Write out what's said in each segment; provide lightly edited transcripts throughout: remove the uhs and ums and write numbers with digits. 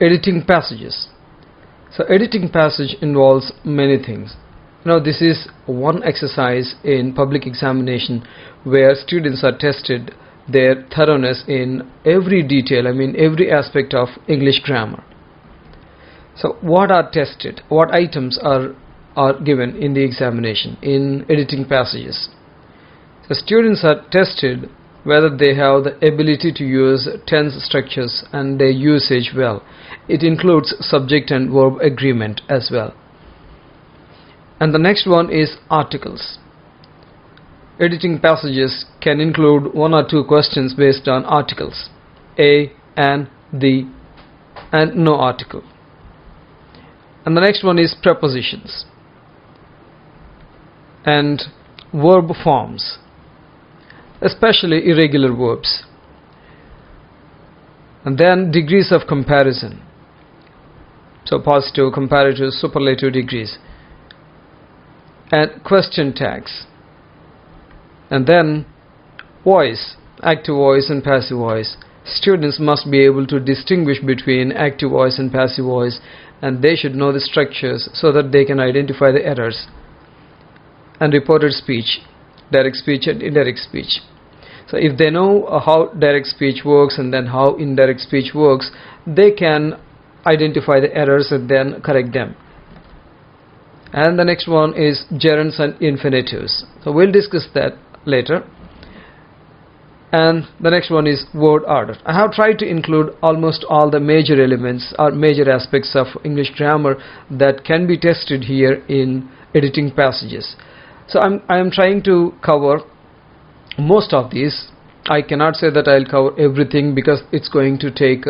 editing passages. So editing passage involves many things. This is one exercise in public examination where students are tested their thoroughness in every detail, every aspect of English grammar. So what are tested? What items are given in the examination in editing passages? So students are tested whether they have the ability to use tense structures and their usage well. It includes subject and verb agreement as well. And the next one is articles. Editing passages can include one or two questions based on articles, a, and, the, and no article. And the next one is prepositions and verb forms, especially irregular verbs. And then degrees of comparison, so positive, comparative, superlative degrees, and question tags. And then voice, active voice and passive voice. Students must be able to distinguish between active voice and passive voice, and they should know the structures so that they can identify the errors. And reported speech, direct speech and indirect speech. So if they know how direct speech works and then how indirect speech works, they can identify the errors and then correct them. And the next one is gerunds and infinitives. So we'll discuss that later. And the next one is word order. I have tried to include almost all the major elements or major aspects of English grammar that can be tested here in editing passages. So I am trying to cover most of these. I cannot say that I'll cover everything because it's going to take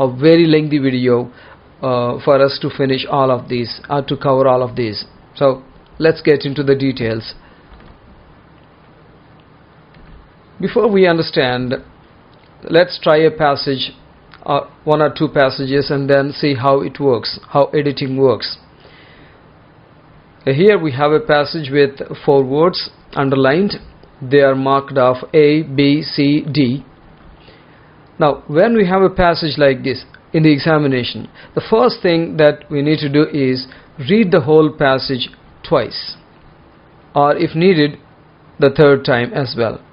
a very lengthy video for us to finish all of these or to cover all of these. So let's get into the details. Before we understand, let's try a passage, one or two passages, and then see how it works, how editing works. Here we have a passage with 4 words underlined. They are marked off A, B, C, D. Now when we have a passage like this in the examination, the first thing that we need to do is read the whole passage twice, or if needed the third time as well,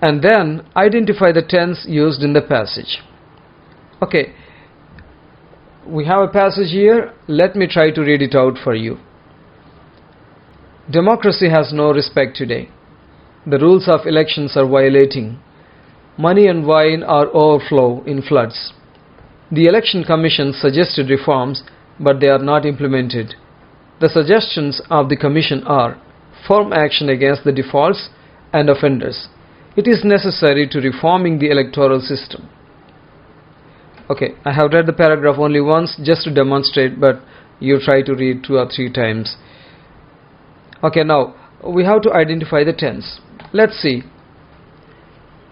and then identify the tense used in the passage. Okay, we have a passage here. Let me try to read it out for you. Democracy has no respect today. The rules of elections are violating. Money and wine are overflow in floods. The Election Commission suggested reforms, but they are not implemented. The suggestions of the Commission are firm action against the defaults and offenders. It is necessary to reforming the electoral system. Okay, I have read the paragraph only once just to demonstrate, but you try to read 2 or 3 times. Okay, now we have to identify the tense. Let's see.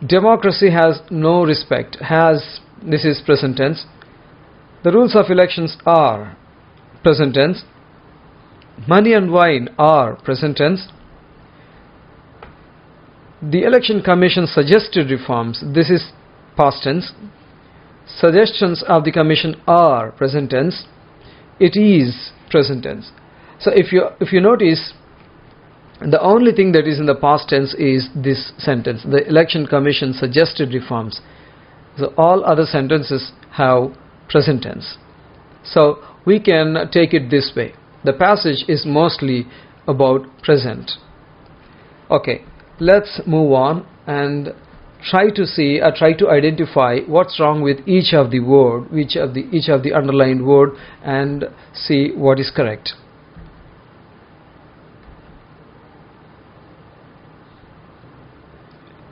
Democracy has no respect. Has, this is present tense. The rules of elections are present tense. Money and wine are present tense. The Election Commission suggested reforms. This is past tense. Suggestions of the Commission are present tense. It is present tense. So if you notice, the only thing that is in the past tense is this sentence. The Election Commission suggested reforms. So all other sentences have present tense. So we can take it this way. The passage is mostly about present. Okay, let's move on and try to identify what's wrong with each of the word, each of the underlined word, and see what is correct.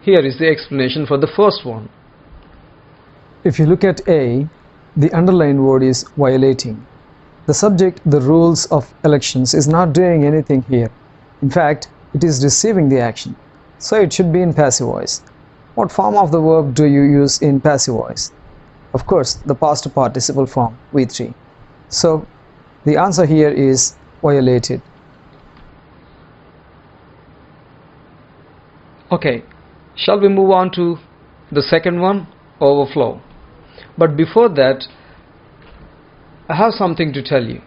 Here is the explanation for the first one. If you look at A, the underlined word is violating. The subject, the rules of elections, is not doing anything here. In fact, it is receiving the action. So it should be in passive voice. What form of the verb do you use in passive voice? Of course, the past participle form, V3. So the answer here is violated. Okay, shall we move on to the second one, overflow? But before that, I have something to tell you.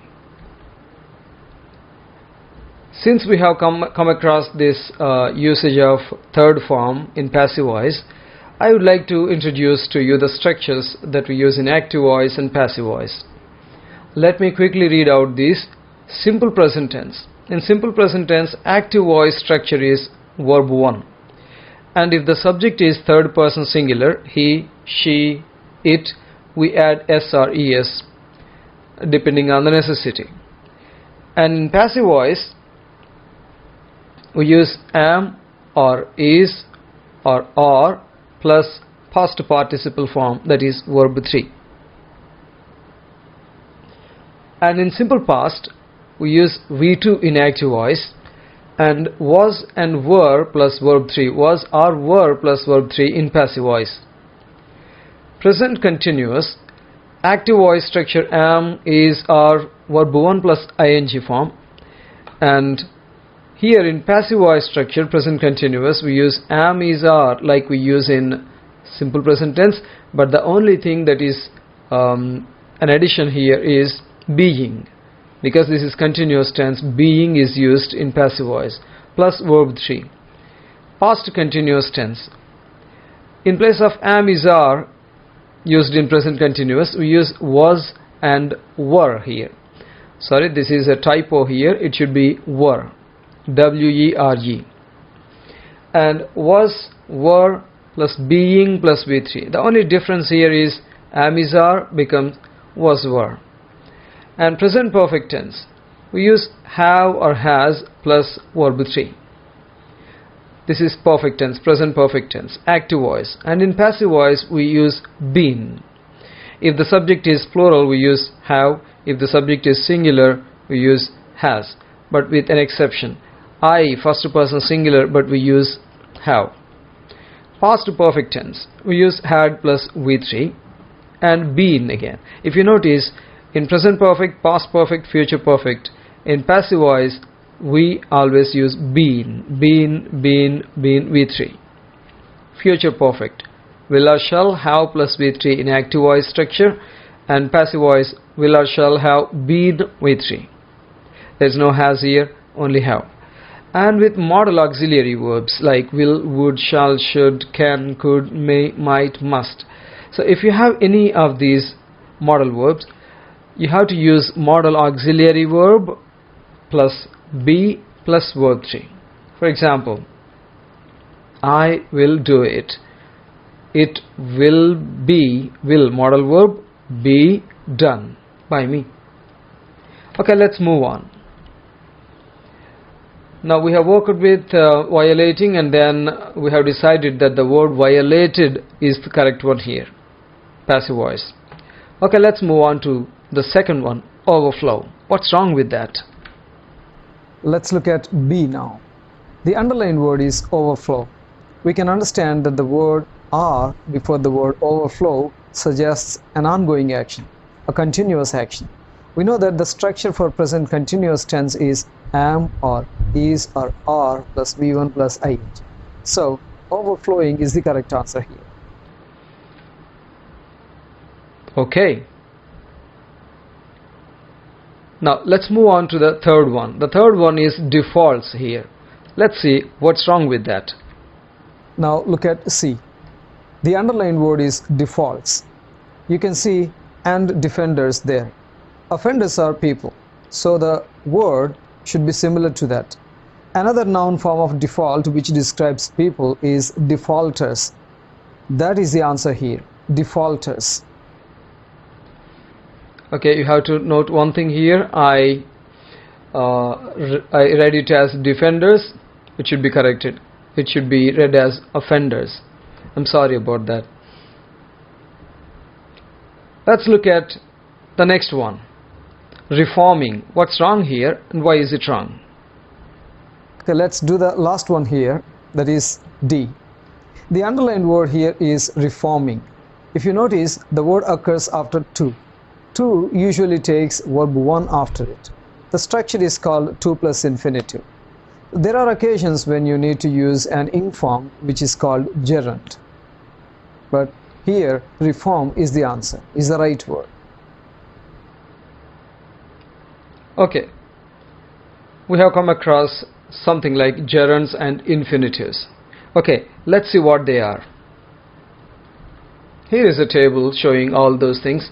Since we have come across this usage of third form in passive voice, I would like to introduce to you the structures that we use in active voice and passive voice. Let me quickly read out these. Simple present tense. In simple present tense, active voice structure is verb 1. And if the subject is third person singular, he, she, it, we add s or es depending on the necessity. And in passive voice, we use am or is or are plus past participle form, that is verb 3. And in simple past, we use V2 in active voice, and was and were plus verb 3, was or were plus verb 3 in passive voice. Present continuous, active voice structure am, is, are, verb 1 plus ing form, and here in passive voice structure, present continuous, we use am, is, are like we use in simple present tense, but the only thing that is an addition here is being. Because this is continuous tense, being is used in passive voice, plus verb 3. Past continuous tense. In place of am, is, are used in present continuous, we use was and were here. Sorry, this is a typo here. It should be were. W-E-R-E. And was, were plus being plus V3. The only difference here is am, is, are becomes was, were. And present perfect tense, we use have or has plus verb 3. This is perfect tense, present perfect tense, active voice. And in passive voice, we use been. If the subject is plural, we use have. If the subject is singular, we use has, but with an exception. I, first person singular, but we use have. Past perfect tense, we use had plus V3, and been again. If you notice, in present perfect, past perfect, future perfect, in passive voice, we always use been, V3. Future perfect, will or shall have plus V3 in active voice structure, and passive voice, will or shall have been V3. There is no has here, only have. And with modal auxiliary verbs like will, would, shall, should, can, could, may, might, must. So if you have any of these modal verbs, you have to use modal auxiliary verb plus be plus verb 3. For example, I will do it. It will be, will modal verb, be done by me. Okay, let's move on. Now we have worked with violating, and then we have decided that the word violated is the correct one here, passive voice. Okay, let's move on to the second one, overflow. What's wrong with that? Let's look at be now. The underlined word is overflow. We can understand that the word are before the word overflow suggests an ongoing action, a continuous action. We know that the structure for present continuous tense is am or is or are plus V1 plus ing. So overflowing is the correct answer here. Okay. Now let's move on to the third one. The third one is defaults here. Let's see what's wrong with that. Now look at C. The underlined word is defaults. You can see and defenders there. Offenders are people, so the word should be similar to that. Another noun form of default which describes people is defaulters. That is the answer here, defaulters. Okay, you have to note one thing here. I read it as defenders. It should be corrected. It should be read as offenders. I'm sorry about that. Let's look at the next one. Reforming. What's wrong here and why is it wrong? Okay, let's do the last one here, that is D. The underlined word here is reforming. If you notice, the word occurs after to. To usually takes verb 1 after it. The structure is called to plus infinitive. There are occasions when you need to use an ing form which is called gerund. But Here, reform is the answer, is the right word. Okay, we have come across something like gerunds and infinitives. Okay, let's see what they are. Here is a table showing all those things.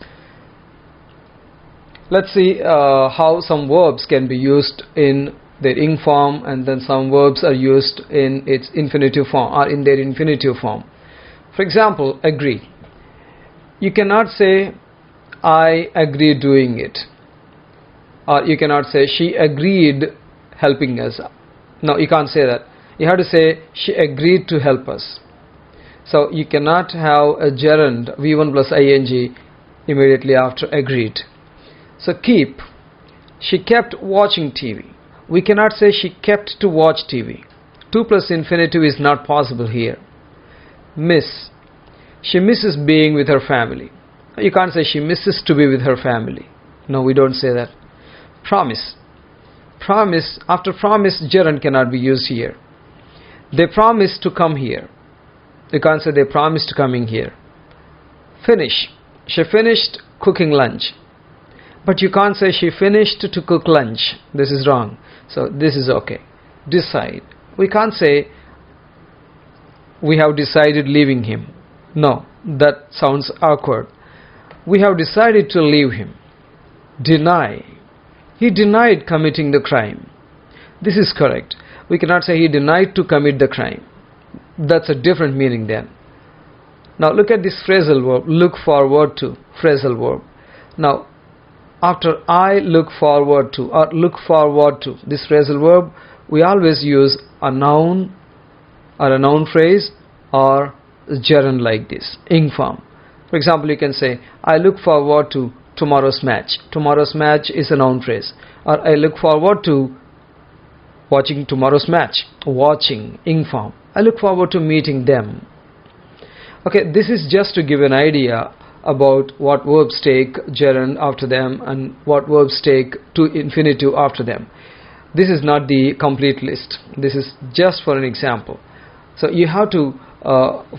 Let's see how some verbs can be used in their ing form, and then some verbs are used in its infinitive form or in their infinitive form. For example, agree. You cannot say I agree doing it, or you cannot say she agreed helping us. No, you can't say that. You have to say she agreed to help us. So you cannot have a gerund v1 plus ing immediately after agreed. So keep. She kept watching TV. We cannot say she kept to watch TV. 2 plus infinitive is not possible here. Miss. She misses being with her family. You can't say she misses to be with her family. No, we don't say that. Promise. Promise. After promise, gerund cannot be used here. They promised to come here. You can't say they promised coming here. Finish. She finished cooking lunch. But you can't say she finished to cook lunch. This is wrong. So this is okay. Decide. We can't say we have decided leaving him. No, that sounds awkward. We have decided to leave him. Deny. He denied committing the crime. This is correct. We cannot say he denied to commit the crime. That's a different meaning then. Now look at this phrasal verb, look forward to, phrasal verb. Now after I look forward to or look forward to, this phrasal verb, we always use a noun or a noun phrase or a gerund like this, ing form. For example, you can say I look forward to tomorrow's match. Tomorrow's match is a noun phrase. Or I look forward to watching tomorrow's match. Watching, ing form. I look forward to meeting them. Okay, this is just to give an idea about what verbs take gerund after them and what verbs take to infinitive after them. This is not the complete list. This is just for an example. So you have to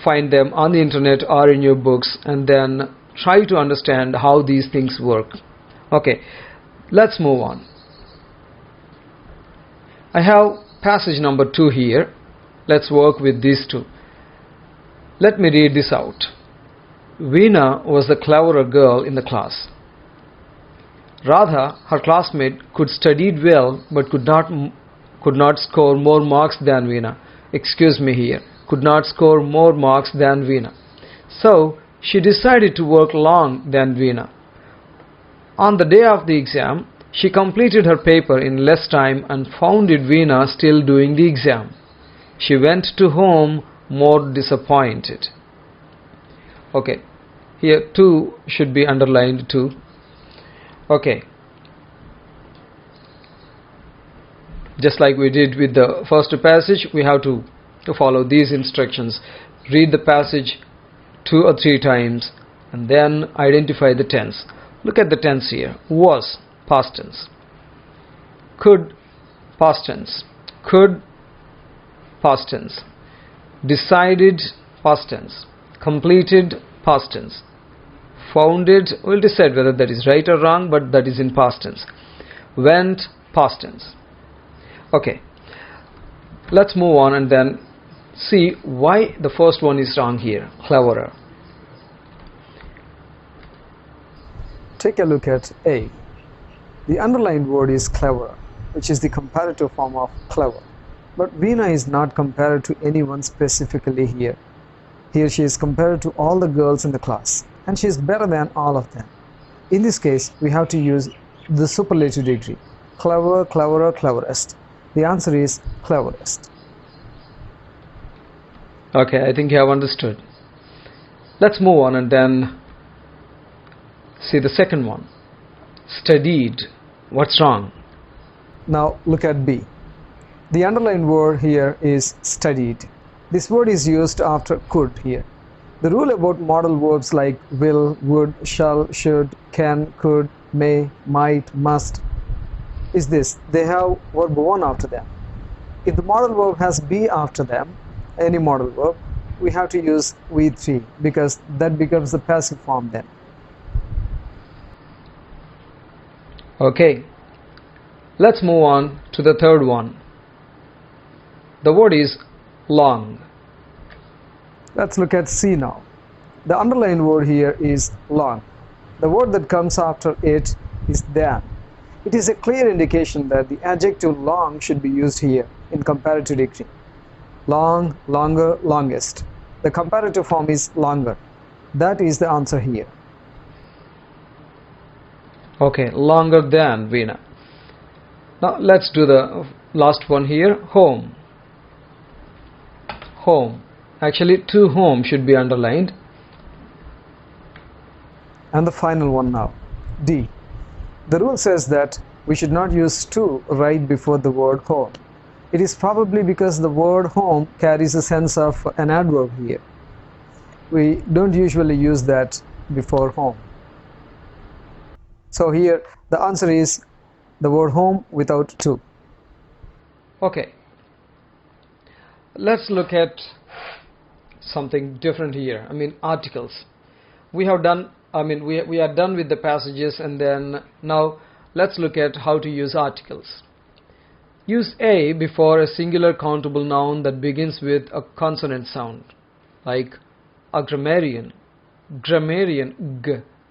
find them on the internet or in your books and then try to understand how these things work. Okay, let's move on. I have passage number 2 here. Let's work with these two. Let me read this out. Veena was the cleverer girl in the class. Radha, her classmate, could studied well but could not score more marks than Veena. Excuse me here. Could not score more marks than Veena. So she decided to work long than Veena. On the day of the exam, she completed her paper in less time and found Veena still doing the exam. She went to home more disappointed. Okay, here 2 should be underlined too. Okay, just like we did with the first passage, we have to follow these instructions. Read the passage 2 or 3 times and then identify the tense. Look at the tense here. Was, past tense. Could, past tense. Could, past tense. Decided, past tense. Completed, past tense. Founded, we'll decide whether that is right or wrong, but that is in past tense. Went, past tense. Okay, let's move on and then see why the first one is wrong here, cleverer. Take a look at A. The underlined word is clever, which is the comparative form of clever. But Veena is not compared to anyone specifically here. Here she is compared to all the girls in the class, and she is better than all of them. In this case, we have to use the superlative degree. Clever, cleverer, cleverest. The answer is cleverest. Okay, I think you have understood. Let's move on and then see the second one. Studied. What's wrong? Now look at B. The underlined word here is studied. This word is used after could here. The rule about modal verbs like will, would, shall, should, can, could, may, might, must is this: they have verb 1 after them. If the modal verb has be after them, any modal verb, we have to use we three because that becomes the passive form then. Okay, let's move on to the third one. The word is long. Let's look at C now. The underlined word here is long. The word that comes after it is than. It is a clear indication that the adjective long should be used here in comparative degree. Long, longer, longest. The comparative form is longer. That is the answer here. Okay, longer than, Veena. Now let's do the last one here. Home. Home. Actually, to home should be underlined. And the final one now, D. The rule says that we should not use to right before the word home. It is probably because the word home carries a sense of an adverb here. We don't usually use that before home. So here the answer is the word home without to. Okay, let's look at something different here. Articles. We have done, we are done with the passages, and then now let's look at how to use articles. Use a before a singular countable noun that begins with a consonant sound, like a grammarian, g,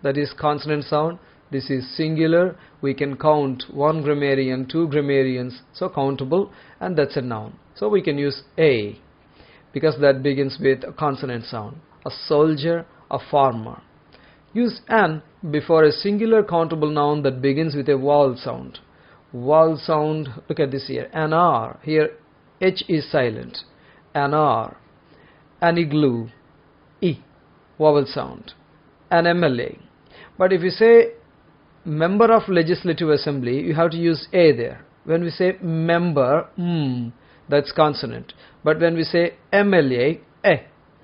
that is consonant sound. This is singular. We can count one grammarian, two grammarians, so countable, and that's a noun. So we can use a because that begins with a consonant sound. A soldier, a farmer. Use an before a singular countable noun that begins with a vowel sound. Vowel sound, look at this here, an R. Here H is silent. An R. An igloo, E, vowel sound. An MLA. But if you say member of legislative assembly, you have to use a there. When we say member, that's consonant. But when we say MLA,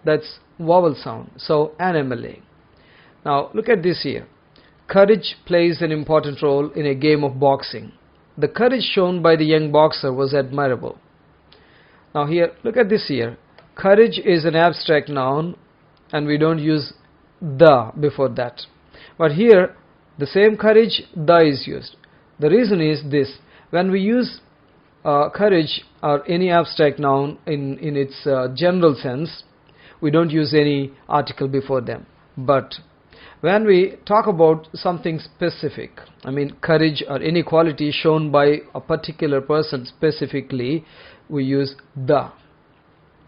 that's vowel sound. So an MLA. Now look at this here. Courage plays an important role in a game of boxing. The courage shown by the young boxer was admirable. Now here, look at this here. Courage is an abstract noun and we don't use the before that. But here, the same courage, the is used. The reason is this. When we use courage or any abstract noun in its general sense, we don't use any article before them. But when we talk about something specific, courage or any quality shown by a particular person specifically, we use the.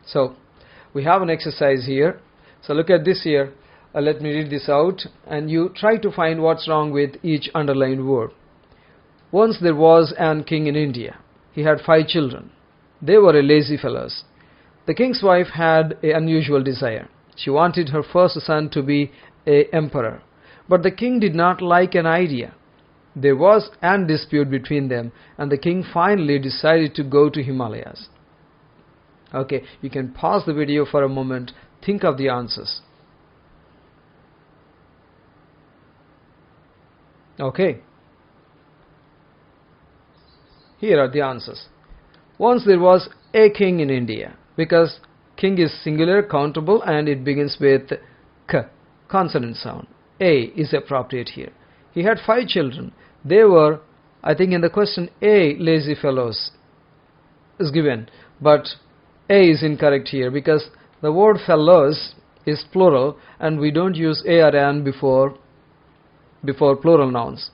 So we have an exercise here. So look at this here. Let me read this out and you try to find what's wrong with each underlined word. Once there was an king in India. He had 5 children. They were lazy fellows. The king's wife had an unusual desire. She wanted her first son to be an emperor. But the king did not like an idea. There was an dispute between them and the king finally decided to go to Himalayas. Okay, you can pause the video for a moment. Think of the answers. Okay. Here are the answers. Once there was a king in India, because king is singular, countable, and it begins with k, consonant sound. A is appropriate here. He had 5 children. They were, I think in the question A, lazy fellows is given, but A is incorrect here because the word fellows is plural and we don't use a or an before plural nouns.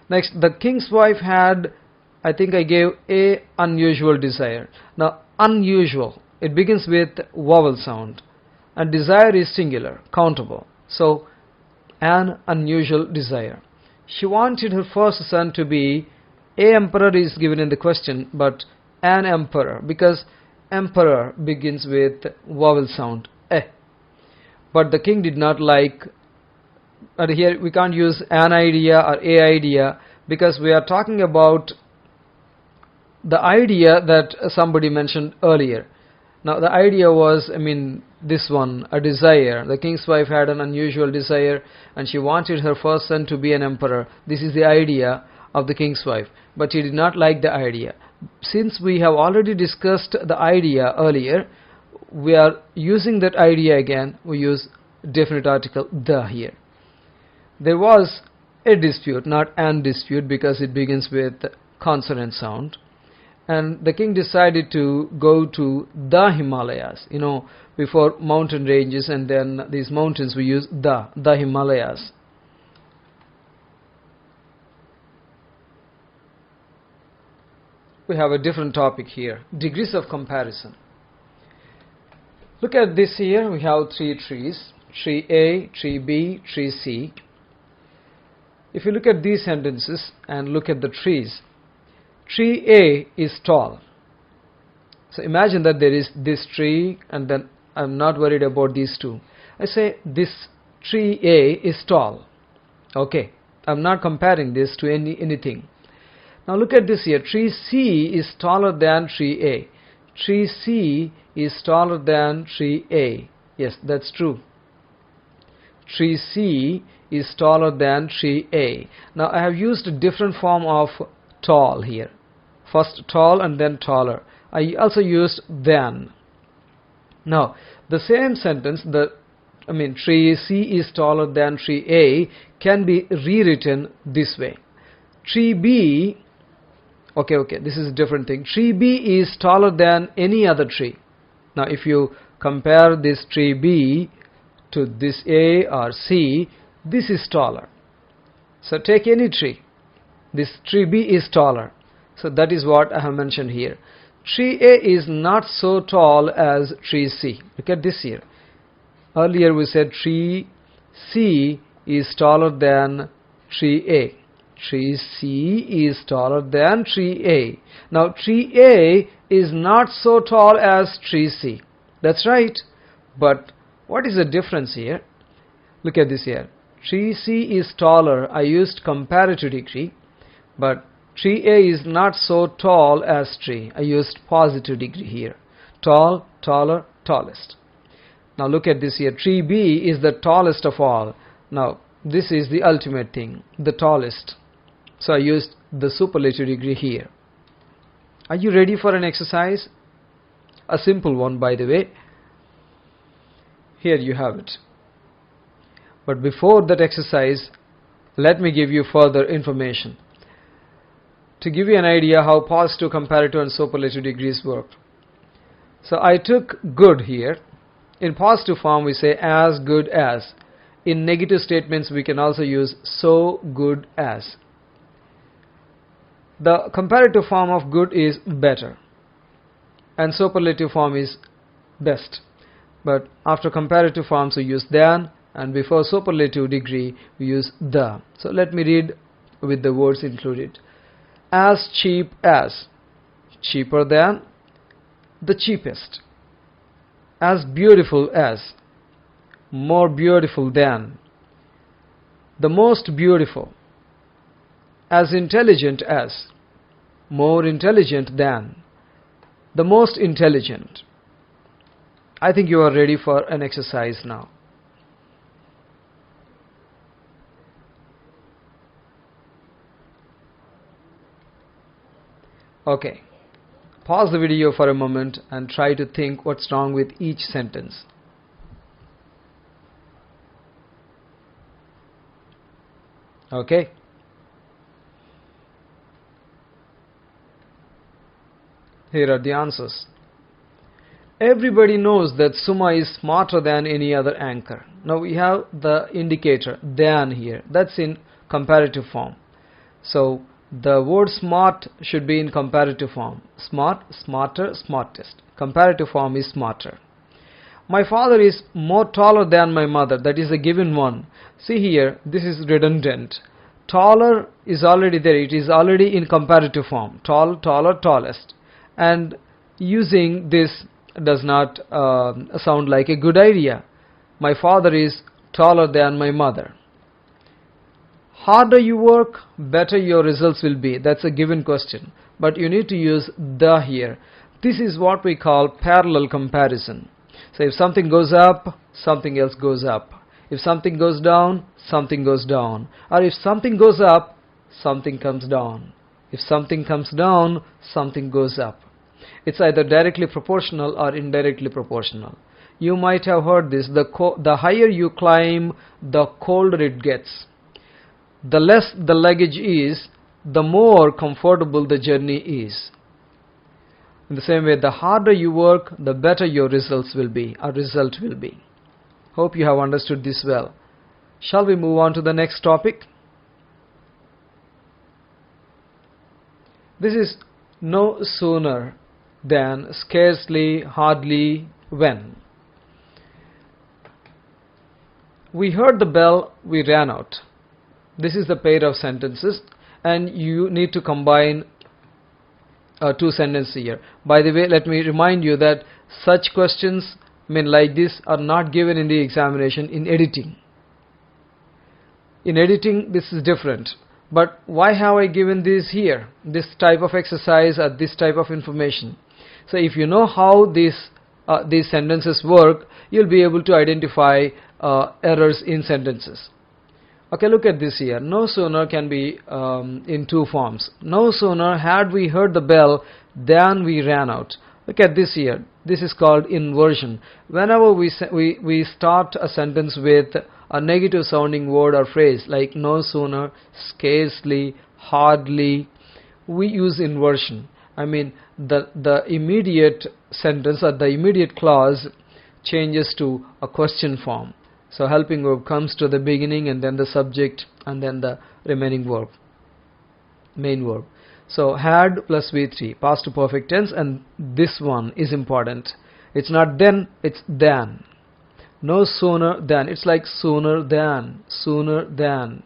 Next, the king's wife had, I think I gave a unusual desire. Now unusual, it begins with vowel sound and desire is singular, countable. So an unusual desire. She wanted her first son to be a emperor is given in the question, but an emperor because emperor begins with vowel sound eh. But the king did not like. But here we can't use an idea or a idea because we are talking about the idea that somebody mentioned earlier. Now the idea was, this one, a desire. The king's wife had an unusual desire and she wanted her first son to be an emperor. This is the idea of the king's wife. But he did not like the idea. Since we have already discussed the idea earlier, we are using that idea again, we use definite article the here. There was a dispute, not an dispute, because it begins with consonant sound, and the king decided to go to the Himalayas. Before mountain ranges and then these mountains, we use the Himalayas. We have a different topic here, degrees of comparison. Look at this here, we have 3 trees, tree A, tree B, tree C. If you look at these sentences and look at the trees, tree A is tall. So imagine that there is this tree, and then I'm not worried about these two. I say this tree A is tall. Okay, I'm not comparing this to anything. Now look at this here, tree C is taller than tree A. Tree C is taller than tree A. Yes, that's true. Tree C is taller than tree A. Now I have used a different form of tall here. First tall and then taller. I also used than. Now the same sentence, tree C is taller than tree A, can be rewritten this way. Tree B, okay, this is a different thing. Tree B is taller than any other tree. Now if you compare this tree B to this A or C, this is taller. So take any tree. This tree B is taller. So that is what I have mentioned here. Tree A is not so tall as tree C. Look at this here. Earlier we said tree C is taller than tree A. Tree C is taller than tree A. Now tree A is not so tall as tree C. That's right. But what is the difference here? Look at this here. Tree C is taller. I used comparative degree. But tree A is not so tall as tree. I used positive degree here. Tall, taller, tallest. Now look at this here. Tree B is the tallest of all. Now this is the ultimate thing, the tallest. So I used the superlative degree here. Are you ready for an exercise? A simple one, by the way. Here you have it. But before that exercise, let me give you further information to give you an idea how positive, comparative and superlative degrees work. So I took good here. In positive form we say as good as. In negative statements we can also use so good as. The comparative form of good is better and superlative form is best. But after comparative forms we use than, and before superlative degree we use the. So let me read with the words included. As cheap as, cheaper than, the cheapest. As beautiful as, more beautiful than, the most beautiful. As intelligent as, more intelligent than, the most intelligent. I think you are ready for an exercise now. Okay, pause the video for a moment and try to think what's wrong with each sentence. Okay. Here are the answers. Everybody knows that Suma is smarter than any other anchor. Now we have the indicator than here. That's in comparative form. So the word smart should be in comparative form. Smart, smarter, smartest. Comparative form is smarter. My father is more taller than my mother. That is a given one. See here, this is redundant. Taller is already there. It is already in comparative form. Tall, taller, tallest. And using this does not sound like a good idea. My father is taller than my mother. Harder you work, better your results will be. That's a given question. But you need to use the here. This is what we call parallel comparison. So if something goes up, something else goes up. If something goes down, something goes down. Or if something goes up, something comes down. If something comes down, something goes up. It's either directly proportional or indirectly proportional. You might have heard this, the higher you climb, the colder it gets. The less the luggage is, the more comfortable the journey is. In the same way, the harder you work, the better your results will be, or result will be. Hope you have understood this well. Shall we move on to the next topic? This is no sooner than, scarcely, hardly, when. We heard the bell, we ran out. This is the pair of sentences, and you need to combine two sentences here. By the way, let me remind you that such questions, like this, are not given in the examination in editing. In editing, this is different. But why have I given this here, this type of exercise or this type of information? So if you know how these sentences work, you'll be able to identify errors in sentences. Okay, look at this here. No sooner can be in two forms. No sooner had we heard the bell than we ran out. Look at this here. This is called inversion. Whenever we start a sentence with a negative sounding word or phrase like no sooner, scarcely, hardly, we use inversion. I mean, the immediate sentence or the immediate clause changes to a question form. So helping verb comes to the beginning, and then the subject, and then the remaining verb, main verb. So had plus V3, past to perfect tense, and this one is important. It's not then, it's than. No sooner than. It's like sooner than, sooner than.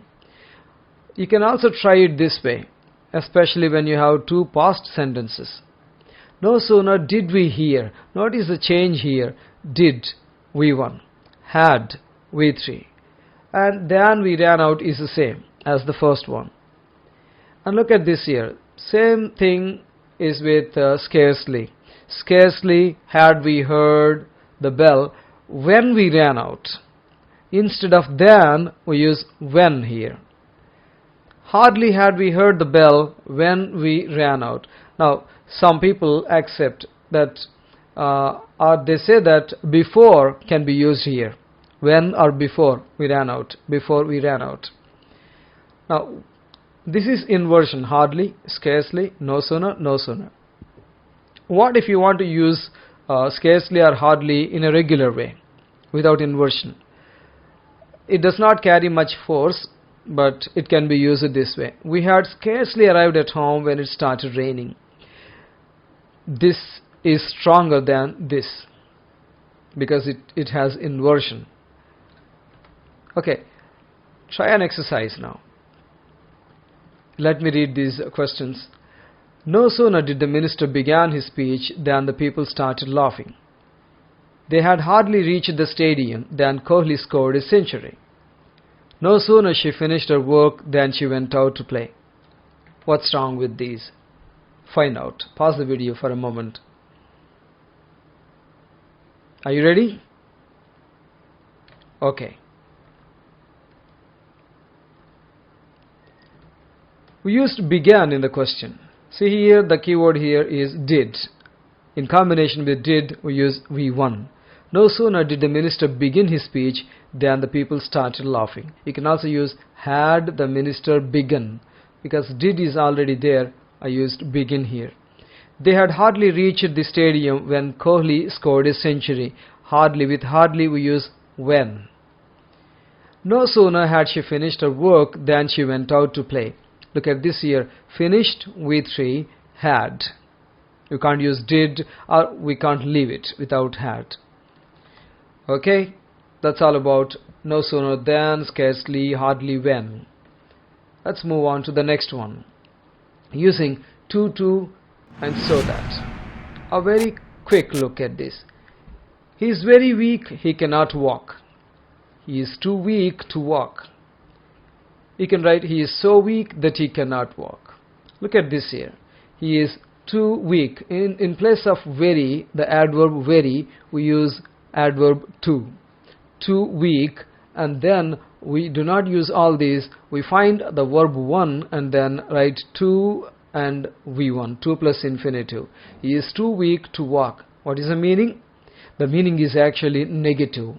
You can also try it this way, especially when you have two past sentences. No sooner did we hear. Notice the change here. Did, V1. Had, V3. And then we ran out is the same as the first one. And look at this here. Same thing is with scarcely. Scarcely had we heard the bell when we ran out. Instead of then, we use when here. Hardly had we heard the bell when we ran out. Now, some people accept that, or they say that before can be used here. When or before we ran out. Before we ran out. Now, this is inversion. Hardly, scarcely, no sooner, no sooner. What if you want to use scarcely or hardly in a regular way, without inversion? It does not carry much force, but it can be used this way. We had scarcely arrived at home when it started raining. This is stronger than this, because it has inversion. Okay, try an exercise now. Let me read these questions. No sooner did the minister begin his speech than the people started laughing. They had hardly reached the stadium than Kohli scored his century. No sooner she finished her work than she went out to play. What's wrong with these? Find out. Pause the video for a moment. Are you ready? Okay. We used began in the question. See here, the keyword here is did. In combination with did, we use V1. No sooner did the minister begin his speech than the people started laughing. You can also use had the minister begun. Because did is already there, I used begin here. They had hardly reached the stadium when Kohli scored his century. Hardly, with hardly we use when. No sooner had she finished her work than she went out to play. Look at this here. Finished V3, had. You can't use did, or we can't leave it without had. Okay, that's all about no sooner than, scarcely, hardly, when. Let's move on to the next one. Using to, and so that. A very quick look at this. He is very weak, he cannot walk. He is too weak to walk. You can write he is so weak that he cannot walk. Look at this here. He is too weak. In place of very, the adverb very, we use adverb to. Too weak, and then we do not use all these. We find the verb one and then write to and V1, 2 plus infinitive. He is too weak to walk. What is the meaning? The meaning is actually negative.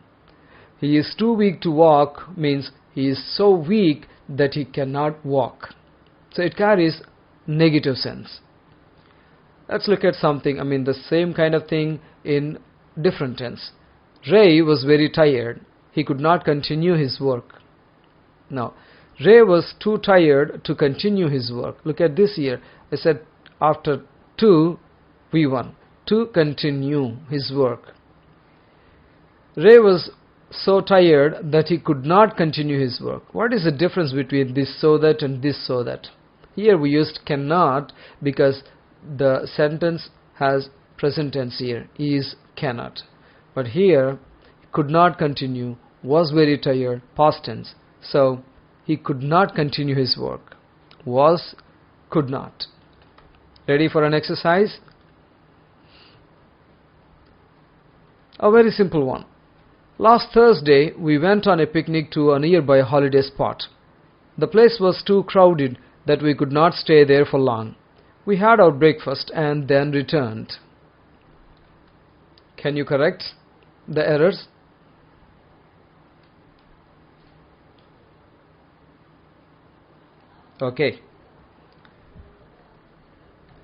He is too weak to walk means he is so weak that he cannot walk. So it carries negative sense. Let's look at something, the same kind of thing in different tense. Ray was very tired. He could not continue his work. Now, Ray was too tired to continue his work. Look at this here. I said after to V1, to continue his work. Ray was so tired that he could not continue his work. What is the difference between this so that and this so that? Here we used cannot because the sentence has present tense here, is cannot. But here, could not continue, was very tired, past tense. So, he could not continue his work. Was, could not. Ready for an exercise? A very simple one. Last Thursday, we went on a picnic to a nearby holiday spot. The place was too crowded that we could not stay there for long. We had our breakfast and then returned. Can you correct the errors? Okay.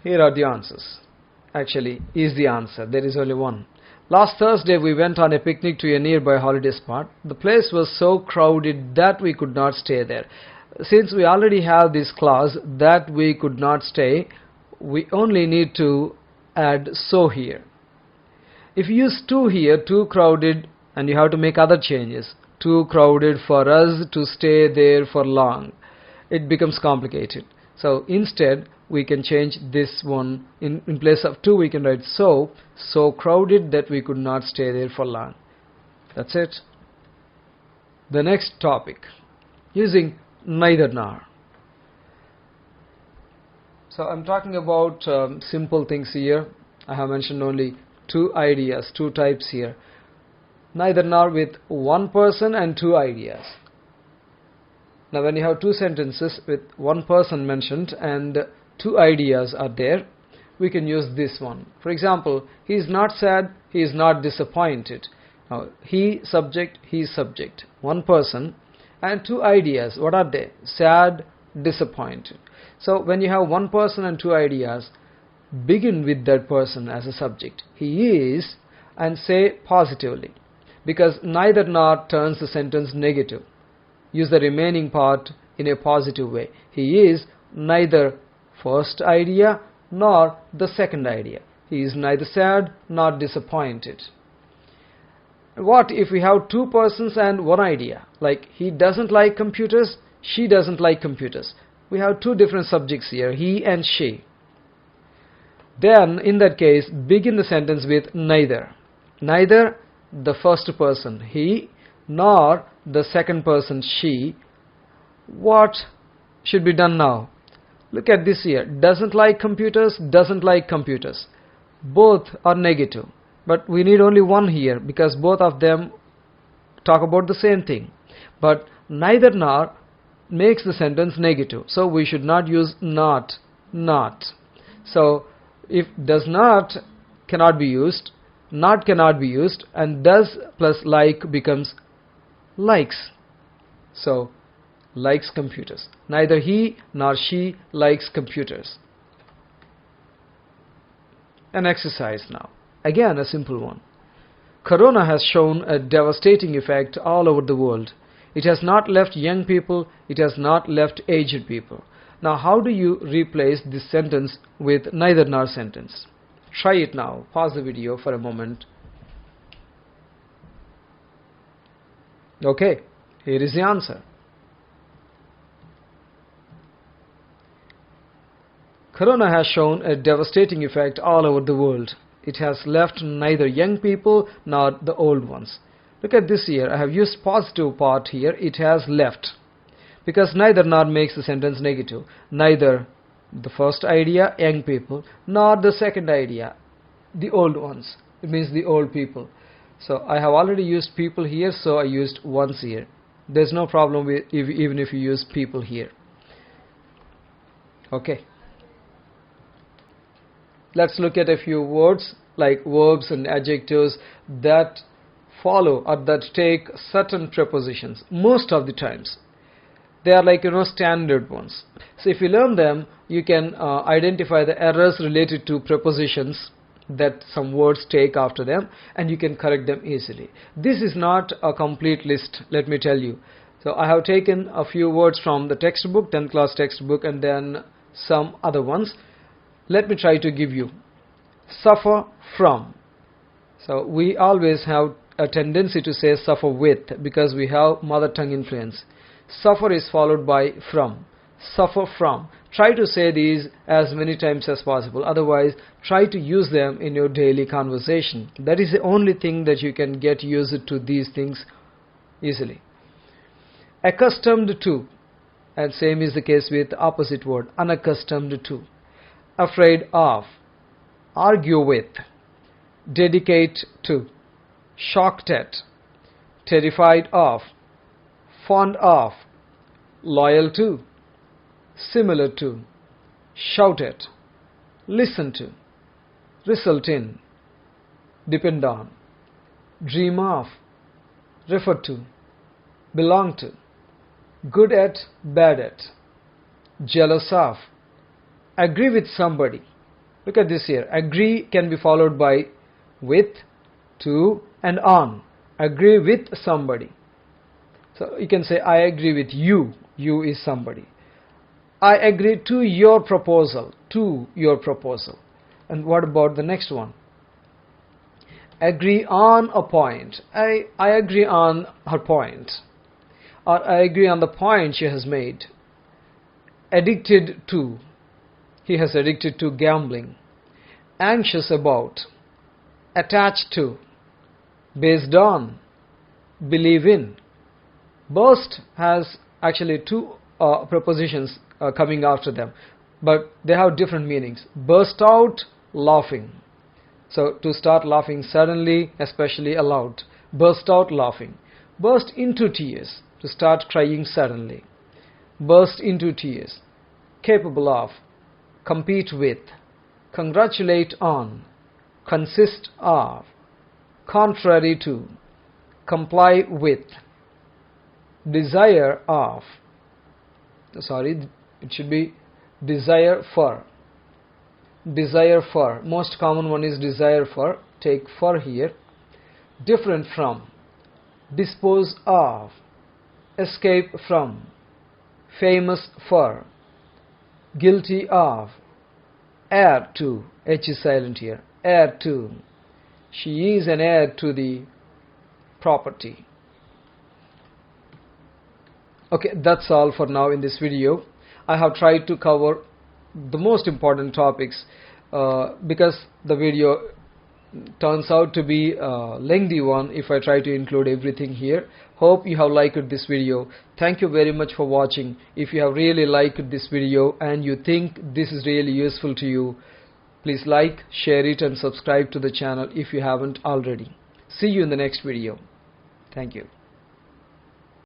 Here are the answers. Actually, is the answer. There is only one. Last Thursday, we went on a picnic to a nearby holiday spot. The place was so crowded that we could not stay there. Since we already have this clause that we could not stay, we only need to add so here. If you use too here, too crowded, and you have to make other changes. Too crowded for us to stay there for long. It becomes complicated. So instead, we can change this one. In place of too, we can write so crowded that we could not stay there for long. That's it. The next topic, using neither nor. So I'm talking about simple things here. I have mentioned only two ideas, two types here. Neither nor with one person and two ideas. Now when you have two sentences with one person mentioned and two ideas are there, we can use this one. For example, he is not sad, he is not disappointed. Now he subject, he subject. One person and two ideas. What are they? Sad, disappointed. So when you have one person and two ideas, begin with that person as a subject. He is, and say positively, because neither nor turns the sentence negative. Use the remaining part in a positive way. He is neither first idea nor the second idea. He is neither sad nor disappointed. What if we have two persons and one idea? Like he doesn't like computers, she doesn't like computers. We have two different subjects here, he and she. Then in that case, begin the sentence with neither. Neither the first person, he, nor the second person, she. What should be done now? Look at this here. Doesn't like computers, doesn't like computers. Both are negative. But we need only one here because both of them talk about the same thing. But neither nor makes the sentence negative. So we should not use not. So if does not cannot be used, not cannot be used, and does plus like becomes likes. So likes computers. Neither he nor she likes computers. An exercise now. Again a simple one. Corona has shown a devastating effect all over the world. It has not left young people, it has not left aged people. Now how do you replace this sentence with neither nor sentence? Try it now. Pause the video for a moment. Okay, here is the answer. Corona has shown a devastating effect all over the world. It has left neither young people nor the old ones. Look at this here. I have used positive part here. It has left. Because neither nor makes the sentence negative. Neither the first idea, young people, nor the second idea, the old ones. It means the old people. So I have already used people here, so I used ones here. There's no problem with even if you use people here. Okay. Let's look at a few words like verbs and adjectives that follow or that take certain prepositions. Most of the times they are like standard ones. So if you learn them, you can identify the errors related to prepositions that some words take after them, and you can correct them easily. This is not a complete list, let me tell you. So I have taken a few words from the textbook, 10th class textbook, and then some other ones. Let me try to give you. Suffer from. So we always have a tendency to say suffer with because we have mother tongue influence. Suffer is followed by from. Suffer from. Try to say these as many times as possible. Otherwise, try to use them in your daily conversation. That is the only thing that you can get used to these things easily. Accustomed to. And same is the case with the opposite word, unaccustomed to. Afraid of. Argue with. Dedicate to. Shocked at. Terrified of. Fond of. Loyal to. Similar to. Shout at. Listen to. Result in. Depend on. Dream of. Refer to. Belong to. Good at, bad at. Jealous of. Agree with somebody. Look at this here. Agree can be followed by with, to, and on. Agree with somebody. So you can say, I agree with you. You is somebody. I agree to your proposal. To your proposal. And what about the next one? Agree on a point. I agree on her point. Or I agree on the point she has made. Addicted to. He has addicted to gambling. Anxious about. Attached to. Based on. Believe in. Burst has actually two prepositions coming after them, but they have different meanings. Burst out laughing. So to start laughing suddenly, especially aloud. Burst out laughing. Burst into tears. To start crying suddenly. Burst into tears. Capable of. Compete with. Congratulate on. Consist of. Contrary to. Comply with. Desire of. Sorry, it should be desire for. Desire for. Most common one is desire for. Take for here. Different from. Dispose of. Escape from. Famous for. Guilty of. Heir to. H is silent here. Heir to. She is an heir to the property. Okay, that's all for now in this video. I have tried to cover the most important topics because the video turns out to be a lengthy one if I try to include everything here. Hope you have liked this video. Thank you very much for watching. If you have really liked this video and you think this is really useful to you, please like, share it and subscribe to the channel if you haven't already. See you in the next video. Thank you.